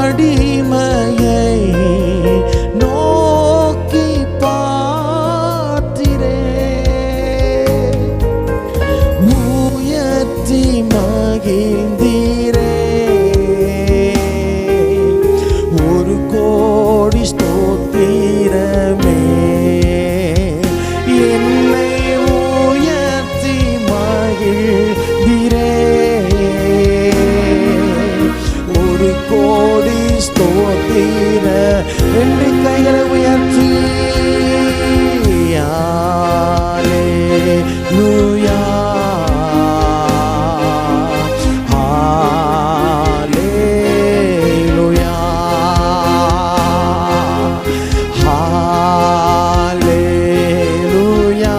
அடிமையை நோக்கி பார்த்திரே, உயர்த்தி மகிழ்ந்தீரே. ஒரு கோடி ஸ்தோத்திரமே, என்னை உயர்த்தி மகிழ்ந்தீரே. ஒரு கோடி ஸ்தோத்திர ரெண்டு கைகளை உயர்த்தி ஹல்லேலூயா, ஹல்லேலூயா, ஹல்லேலூயா,